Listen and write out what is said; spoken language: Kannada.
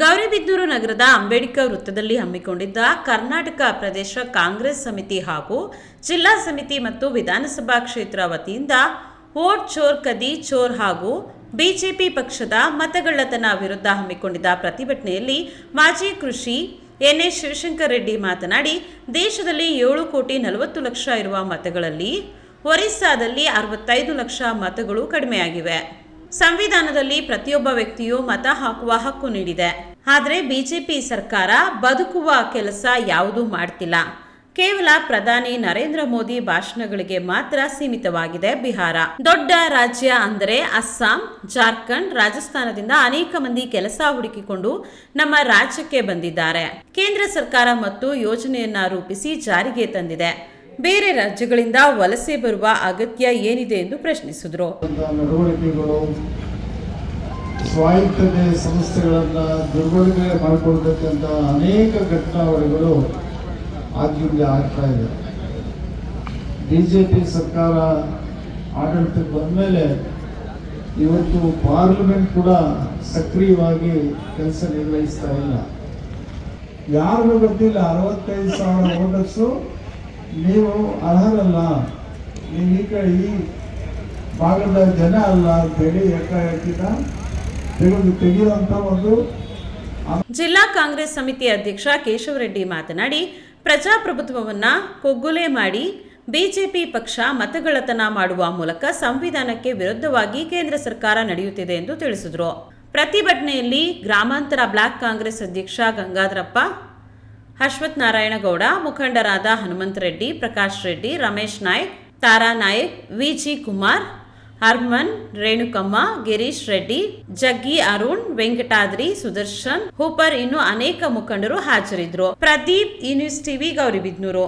ಗೌರಿಬಿದನೂರು ನಗರದ ಅಂಬೇಡ್ಕರ್ ವೃತ್ತದಲ್ಲಿ ಹಮ್ಮಿಕೊಂಡಿದ್ದ ಕರ್ನಾಟಕ ಪ್ರದೇಶ ಕಾಂಗ್ರೆಸ್ ಸಮಿತಿ ಹಾಗೂ ಜಿಲ್ಲಾ ಸಮಿತಿ ಮತ್ತು ವಿಧಾನಸಭಾ ಕ್ಷೇತ್ರ ವತಿಯಿಂದ ವೋಟ್ ಚೋರ್ ಕದಿ ಚೋರ್ ಹಾಗೂ ಬಿಜೆಪಿ ಪಕ್ಷದ ಮತಗಳ್ಳತನ ವಿರುದ್ಧ ಹಮ್ಮಿಕೊಂಡಿದ್ದ ಪ್ರತಿಭಟನೆಯಲ್ಲಿ ಮಾಜಿ ಕೃಷಿ ಎನ್ಎಸ್ ಶಿವಶಂಕರ್ ರೆಡ್ಡಿ ಮಾತನಾಡಿ, ದೇಶದಲ್ಲಿ 7,40,00,000 ಇರುವ ಮತಗಳಲ್ಲಿ ಒರಿಸ್ಸಾದಲ್ಲಿ 65 ಲಕ್ಷ ಮತಗಳು ಕಡಿಮೆಯಾಗಿವೆ. ಸಂವಿಧಾನದಲ್ಲಿ ಪ್ರತಿಯೊಬ್ಬ ವ್ಯಕ್ತಿಯೂ ಮತ ಹಾಕುವ ಹಕ್ಕು ನೀಡಿದೆ. ಆದರೆ ಬಿಜೆಪಿ ಸರ್ಕಾರ ಬದುಕುವ ಕೆಲಸ ಯಾವುದೂ ಮಾಡ್ತಿಲ್ಲ. ಕೇವಲ ಪ್ರಧಾನಿ ನರೇಂದ್ರ ಮೋದಿ ಭಾಷಣಗಳಿಗೆ ಮಾತ್ರ ಸೀಮಿತವಾಗಿದೆ ಬಿಹಾರ. ದೊಡ್ಡ ರಾಜ್ಯ ಅಂದರೆ ಅಸ್ಸಾಂ, ಜಾರ್ಖಂಡ್, ರಾಜಸ್ಥಾನದಿಂದ ಅನೇಕ ಮಂದಿ ಕೆಲಸ ಹುಡುಕಿಕೊಂಡು ನಮ್ಮ ರಾಜ್ಯಕ್ಕೆ ಬಂದಿದ್ದಾರೆ. ಕೇಂದ್ರ ಸರ್ಕಾರ ಮತ್ತು ಯೋಜನೆಯನ್ನ ರೂಪಿಸಿ ಜಾರಿಗೆ ತಂದಿದೆ. ಬೇರೆ ರಾಜ್ಯಗಳಿಂದ ವಲಸೆ ಬರುವ ಅಗತ್ಯ ಏನಿದೆ ಎಂದು ಪ್ರಶ್ನಿಸಿದರು. ಸ್ವಾಯತ್ತತೆ ಸಂಸ್ಥೆಗಳನ್ನು ದುರ್ಬಳಕೆ ಮಾಡಿಕೊಳ್ಬೇಕಂತ ಅನೇಕ ಘಟನಾವಳಿಗಳು ಆಗಿಂದ ಆಗ್ತಾ ಇದೆ. ಬಿಜೆಪಿ ಸರ್ಕಾರ ಆಡಳಿತಕ್ಕೆ ಬಂದ ಮೇಲೆ ಇವತ್ತು ಪಾರ್ಲಿಮೆಂಟ್ ಕೂಡ ಸಕ್ರಿಯವಾಗಿ ಕೆಲಸ ನಿರ್ವಹಿಸ್ತಾ ಇಲ್ಲ. ಯಾರಿಗೂ ಗೊತ್ತಿಲ್ಲ 65,000 ವೋಟರ್ಸು ನೀವು ಅರ್ಹರಲ್ಲ, ನೀವು ಈ ಭಾಗದ ಜನ ಅಲ್ಲ ಅಂತೇಳಿ ಏಕಾಏಕಿನ ತೆಗೆಯುವಂತ ಒಂದು. ಜಿಲ್ಲಾ ಕಾಂಗ್ರೆಸ್ ಸಮಿತಿ ಅಧ್ಯಕ್ಷ ಕೇಶವರೆಡ್ಡಿ ಮಾತನಾಡಿ, ಪ್ರಜಾಪ್ರಭುತ್ವವನ್ನ ಕೊಗ್ಗೊಲೆ ಮಾಡಿ ಬಿಜೆಪಿ ಪಕ್ಷ ಮತಗಳ್ಳತನ ಮಾಡುವ ಮೂಲಕ ಸಂವಿಧಾನಕ್ಕೆ ವಿರುದ್ಧವಾಗಿ ಕೇಂದ್ರ ಸರ್ಕಾರ ನಡೆಯುತ್ತಿದೆ ಎಂದು ತಿಳಿಸಿದರು. ಪ್ರತಿಭಟನೆಯಲ್ಲಿ ಗ್ರಾಮಾಂತರ ಬ್ಲಾಕ್ ಕಾಂಗ್ರೆಸ್ ಅಧ್ಯಕ್ಷ ಗಂಗಾಧರಪ್ಪ, ಅಶ್ವಥ್ ನಾರಾಯಣಗೌಡ, ಮುಖಂಡರಾದ ಹನುಮಂತ ರೆಡ್ಡಿ, ಪ್ರಕಾಶ್ ರೆಡ್ಡಿ, ರಮೇಶ್ ನಾಯ್ಕ್, ತಾರಾ ನಾಯಕ್, ವಿಜಿ ಕುಮಾರ್, ಹರ್ಮನ್, ರೇಣುಕಮ್ಮ, ಗಿರೀಶ್ ರೆಡ್ಡಿ, ಜಗ್ಗಿ ಅರುಣ್, ವೆಂಕಟಾದ್ರಿ, ಸುದರ್ಶನ್, ಹೂಪರ್ ಇನ್ನು ಅನೇಕ ಮುಖಂಡರು ಹಾಜರಿದ್ದರು. Pradeep, news TV, Gauribidanur.